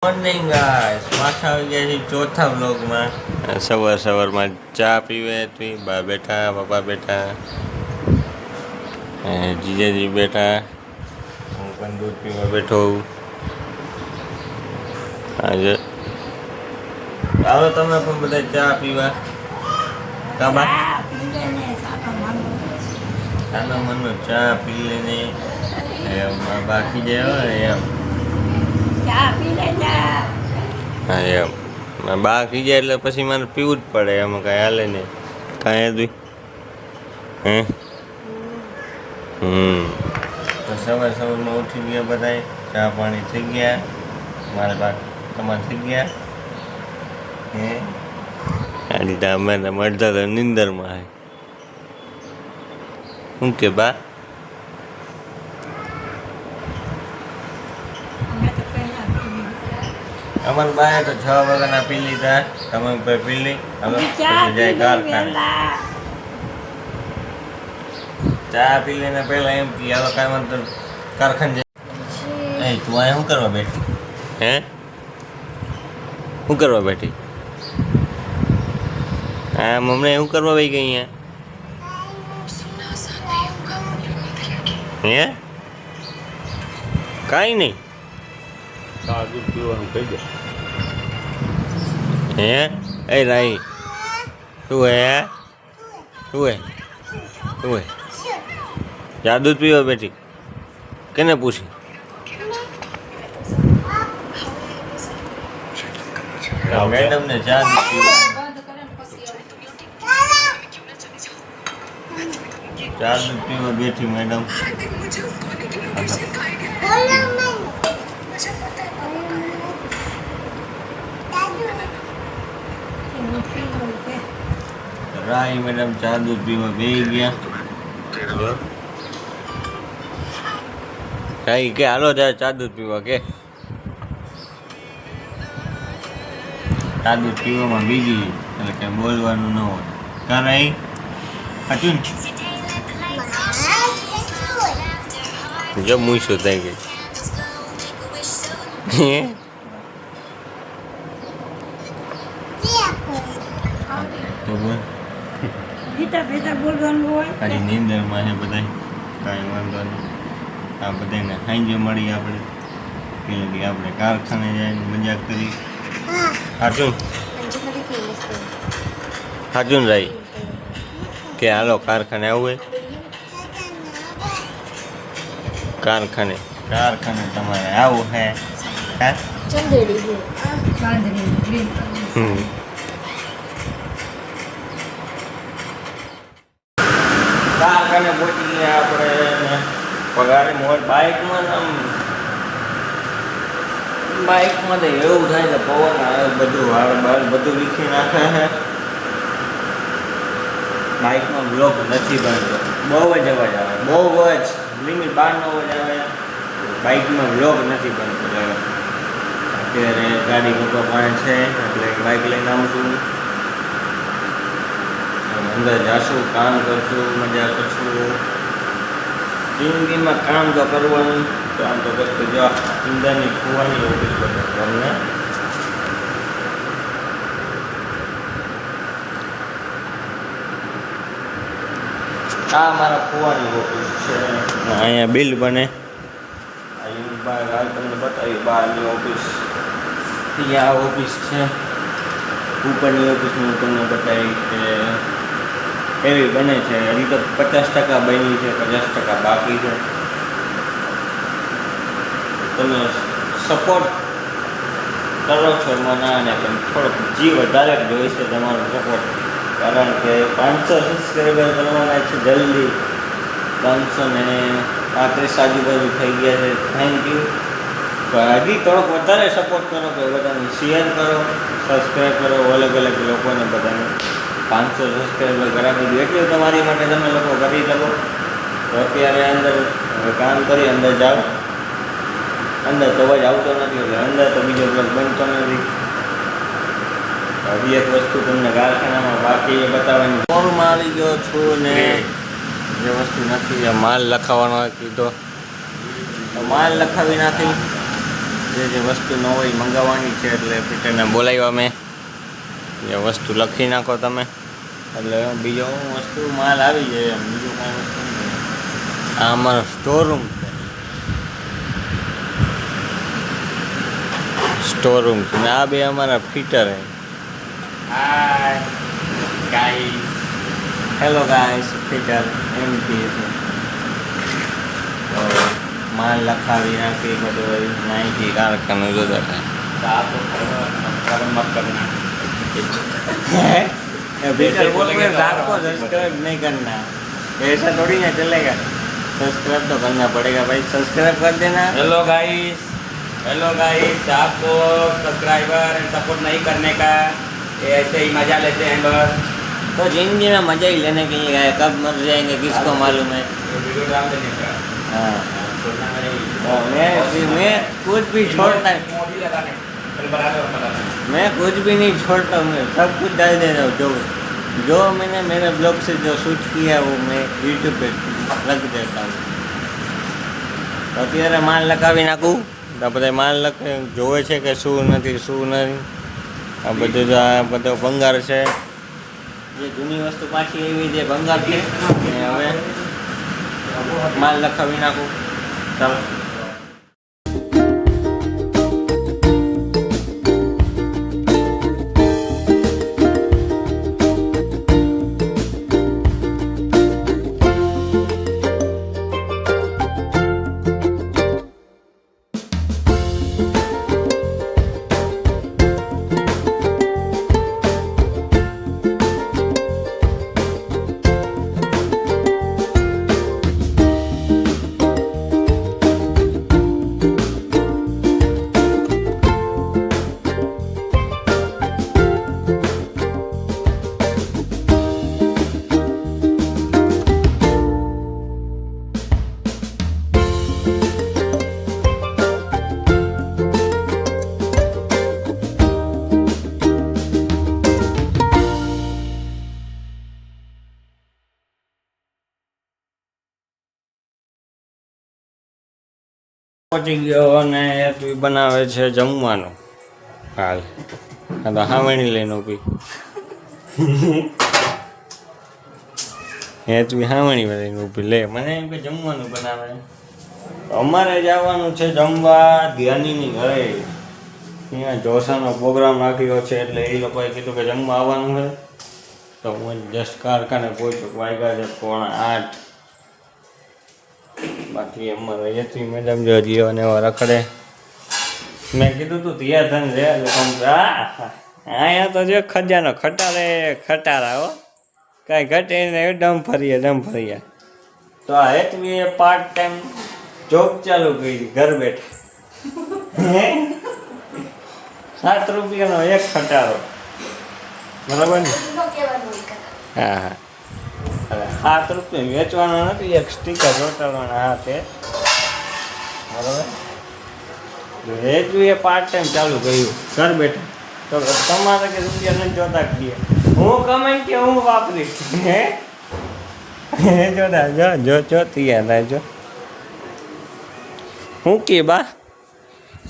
Morning guys, પાછા આવી ગયા છે ચોથા વ્લોગમાં. સવારમાં ચા પીવે હતી. બા બેઠા, પપ્પા બેઠા, જીજાજી બેઠા, હું પણ દૂધ પીવા બેઠો. આજે આવો તમે પણ બધા ચા પીવા. કાબા સાના મનનો ચા પી લેને એમ બાકી જે હોય એમ. હા એમ બા ખી જાય એટલે પછી મારે પીવું જ પડે. એમાં કાંઈ હાલે નહીં. કાંઈ હતું હે તો સવારમાં ઉઠી ગયા બધા, ચા પાણી થઈ ગયા. મારે બા તમારે થઈ ગયા હે. આ રીતે અમે મળતા તો નિંદરમાં હે. શું કે બા? અમારે બાએ તો 6 વાગ્યાના પી લીધા. તમે પી લી. અમે જાય કારખાને ચા પી લઈને પહેલા એમ કે હવે કાંઈ વાંધો કારખાને જાય. તું અહીંયા શું કરવા બેઠી હે? શું કરવા બેઠી? હા મમ્મી શું કરવા બેઠી ગઈ અહીંયા હે? કાંઈ નહીં. દૂધ પીવાનું કહી દે હે. એ રાઈ શું હે? શું હે? શું હે? ચા દૂધ પીવા બેઠી? કેને પૂછી? મેડમ ને ચા દૂધ પીવા બેઠી મેડમ. રાઈ મેડમ ચા દૂધ પીવા બેસી ગયા. રાઈ કે હાલો જાય ચા દૂધ પીવા કે. ચા દૂધ પીવામાં બીજી એટલે કે બોલવાનું ન હોય. કાં રાઈ સાચું ને? જો મૂછો થઈ ગઈ તો બોલ. હજી નીંદરમાં છે બધા. કાંઈ વાંધો નહીં. આ બધાને સાંજે મળી આપણે. પેલી આપણે કારખાને જઈને મજા કરી. સાચું સાચું ને રાઈ કે હાલો કારખાને આવવું હોય? કારખાને તમારે આવું હે? કારખાને પહોંચી ગયા આપણે. પગારે મોટ બાઇકમાં તો એવું થાય કે પવન આવે બધું વાળ બાળ બધું વીખી નાખે છે. બાઇકમાં બ્લોક નથી બનતો. બહુ જ અવાજ આવે, બહુ જ લિમિટ બહારનો અવાજ આવે. બાઇકમાં બ્લોક નથી બનતો. અત્યારે ગાડી પપ્પા પાસે છે એટલે બાઇક લઈને આવું છું. અંદર જાશું, કામ કરશું, મજા કરશું. જિંદગીમાં કામ તો કરવાનું. કામ તો કરતું જો અંદરની કુવાની ઓફિસ બતાવું તમને. આ મારા કુવાની ઓફિસ છે. અહીંયા બિલ બને. હાલ તમને બતાવી બહારની ઓફિસ. આ ઓફિસ છે. ઉપરની ઓફિસનું તમને બતાવી કે એવી બને છે. હજી તો 50% બની છે, 50% બાકી છે. તમે સપોર્ટ કરો છો મને અને પણ થોડોક જીવ વધારે જોઈએ છે તમારો સપોર્ટ. કારણ કે 500 સબસ્ક્રાઈબર કરવાના છે જલ્દી. 535 આજુબાજુ થઈ ગયા છે. Thank you. તો હજી થોડોક વધારે સપોર્ટ કરો કે બધાને શેર કરો, સબસ્ક્રાઈબ કરો. અલગ અલગ લોકોને બધાને 500 સબસ્ક્રાઈબર કરાવી દીધું એટલે તમારી માટે તમે લોકો કરી શકો. તો અત્યારે અંદર કામ કરી અંદર જાઓ. અંદર તો અવાજ આવતો નથી એટલે અંદર તો બીજો બ્લોગ બનતો નથી. હજી એક વસ્તુ તમને કારખાનામાં બાકી બતાવવાની. શોરૂમમાં આવી ગયો છું ને જે વસ્તુ નથી એ માલ લખાવવાનો કીધો તો માલ લખાવી નાખી. જે વસ્તુ ન હોય મંગાવવાની છે એટલે પીટરને બોલાવ્યા મેં એ વસ્તુ લખી નાખો તમે એટલે બીજો વસ્તુ માલ આવી જાય એમ બીજું કાંઈ વસ્તુ નહીં. આ અમારો સ્ટોર રૂમ છે. સ્ટોર રૂમ છે ને આ બે અમારા ફિટર હે. Hi guys, hello guys, fitter એમ કહે છે. તો માલ લખાવી નાખી બધું નાખી કારખાનું જોતા હતા. फीचर बोलेंगे तो आपको सब्सक्राइब नहीं करना, ऐसा थोड़ी ना चलेगा. सब्सक्राइब तो करना पड़ेगा भाई, सब्सक्राइब कर देना. हेलो गाइस, आपको सब्सक्राइबर एंड सपोर्ट नहीं करने का, ये ऐसे ही मज़ा लेते हैं बस. तो जिंदगी में मज़ा ही लेने के लिए आए, कब मर जाएंगे किसको मालूम है. वीडियो डाल देने का. हाँ, छोड़ना नहीं. मैं कुछ भी छोड़ता मोदी लगाने बना दो. मैं कुछ भी नहीं छोड़ता हूँ, मैं सब कुछ डाल दे रहा हूँ. जो मैंने मेरे ब्लॉग से जो शूट किया वो मैं यूट्यूब पे रख देता हूँ. અત્યારે માલ લખાવી નાખું તો બધા માલ લખે જોવે છે કે શું નથી શું નહીં. આ બધું તો આ બધો ભંગાર છે, જે જૂની વસ્તુ પાછી એવી જે ભંગાર છે એ હવે માલ લખાવી નાખું. ચાલો. પહોંચી ગયો અને હેતવી બનાવે છે જમવાનું. હાલ આ તો હાવણી લઈને ઊભી. હેતવી હાવણી લઈને ઊભી લે મને એમ કે જમવાનું બનાવે. અમારે જવાનું છે જમવા ધ્યાનીની ઘરે. અહીંયા ઢોસાનો પ્રોગ્રામ રાખ્યો છે એટલે એ લોકોએ કીધું કે જમવા આવવાનું છે. તો હું જસ્ટ કારખાને પહોંચ્યો, વાગ્યા છે 7:45. બાકી અમારે યથી મેડમ જો જીઓ ને એવા રખડે. મેં કીધું તું તૈયાર થઈને રે અહીંયા તો જો ખજાનો ખટારા હો, કાંઈ ઘટે ને ડમ ફરીએ. તો આ હેતવી પાર્ટ ટાઈમ જોબ ચાલુ કરી ઘર બેઠા. 7 રૂપિયાનો એક ખટારો, બરાબર ને? હા 7 રૂપિયા વેચવાનો નથી, એક સ્ટીકર ચોંટાડવાના હાથે, બરાબર. હેતવી એ પાર્ટ ટાઈમ ચાલુ કર્યું ઘર બેઠા. તો તમારે કે રૂપિયા નથી જોતા કીએ હું કમેન્ટ કે હું વાપરીશ. હે જોતા જો તૈયાર થાય. હું કે બા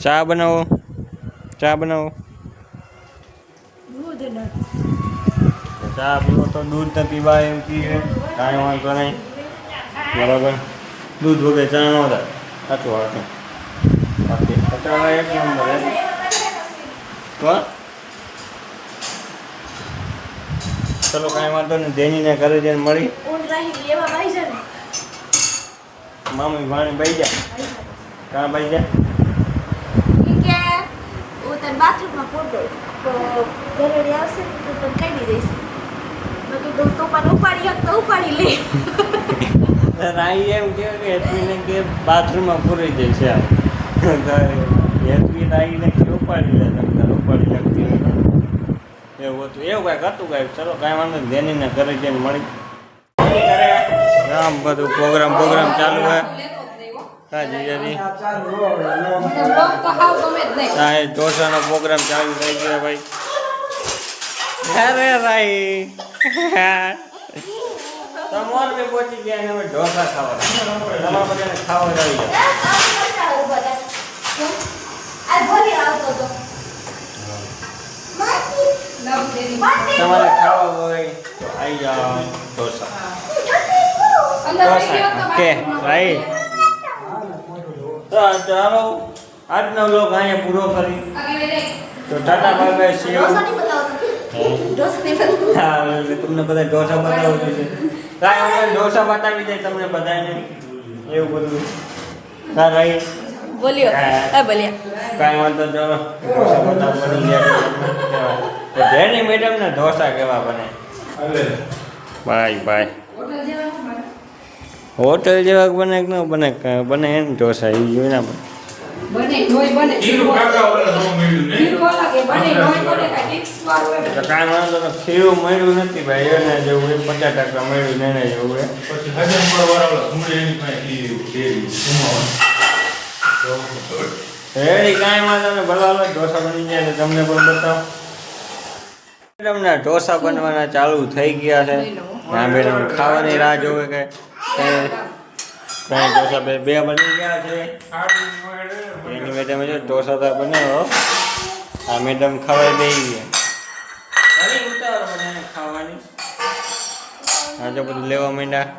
ચા બનાવો. ચા પીવો તો દૂધ નથી બા એમ કહીએ, કાંઈ વાંધો નહીં, બરાબર. દૂધ વગર ચા ન થાય, સાચું વાંધો. બાકી ખટારા એક નંબર હે. તો ચલો કાંઈ વાંધો નહીં, ધેનીને ઘરે જઈને મળી. મામી ભાણી બાઈ જાય. કાં બાઈ જાય? બાથરૂમમાં ફોટો તો ઘરેડી આવશે તો તને કહી દઈશ. તો પણ ઉપાડી લે. રાઈ એમ કે હેતવીને કે બાથરૂમમાં પૂરી જાય છે. હેતવી રાઈને કે ઉપાડી લે, ઉપાડી શકતી એવું હતું. એવું કાંઈક હતું કાંઈક. ચલો કાંઈ વાંધો નહીં, ધેનીને ઘરે જઈને મળી. આમ બધું પ્રોગ્રામ ચાલુ હોય. હા જીજાજી, હા એ ઢોસાનો પ્રોગ્રામ ચાલુ થઈ ગયો ભાઈ. અરે રાઈ તમાર મેં પહોંચી ગયા ને હવે ઢોસા ખાવા. તમારા બધાને ખાવા જ આવી જાય. બનાવો તો તમારે ખાવા હોય તો આવી જાઓ ઢોસા ઓકે રાઈટ તો ચાલો આજનો વ્લોગ અહીંયા પૂરો કરી તો Tata bye bye see you dosa નહીં બતાવો ઢોસા નહીં બતાવો હા એટલે તમને બધા ઢોસા બતાવું છે કાંઈ અમે ઢોસા બતાવી દે તમને બધાને એવું બધું હા રાઈટ બોલ્યો હા. બોલ્યા કાંઈ વાંધો ચાલો ઢોસા બતાવ બની ગયા તો જેની મેડમના ઢોસા કેવા બને બાય બાય હોટલ જેવા બને કે ન બને બને એમ ઢોસા એ જોઈને આપણે તો કાંઈ વાંધો તો ખીરું મળ્યું નથી ભાઈ એને જેવું 50% મળ્યું એને જેવું રેડી કાંઈ વાંધો ને ભલા ઢોસા બની ગયા તો તમને પણ બતાવો મેડમના ઢોસા બનવાના ચાલુ થઈ ગયા છે ના મેડમ ખાવાની રાહ જોવે કે કઈ ઢોસા બે બની ગયા છે એની મેડમ જો ઢોસા તો બનાવો આ મેડમ ખાવા બેસી ગયા ઘણી ઉતાવળ મને ખાવાની આ જો બધું લેવા માંડ્યા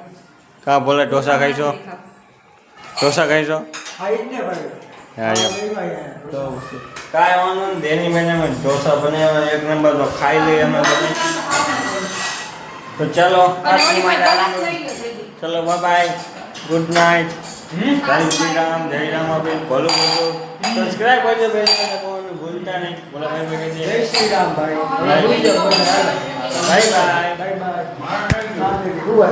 કા બોલે ઢોસા ખાઈશો હા યાર તો કાંઈ વાંધો નહીં દેની મેડમ ઢોસા બનાવ્યા એક નંબર તો ખાઈ લઈએ અમે બને તો ચાલો આજની માટે ચલો બાય બાય ગુડ નાઇટ જય શ્રી રામ આપે ભલું ભલું સબસ્ક્રાઈબ કરજો બેલ આઇકન ભૂલતા નહીં બોલો ભાઈ જય શ્રી રામ ભાઈ બાય બાય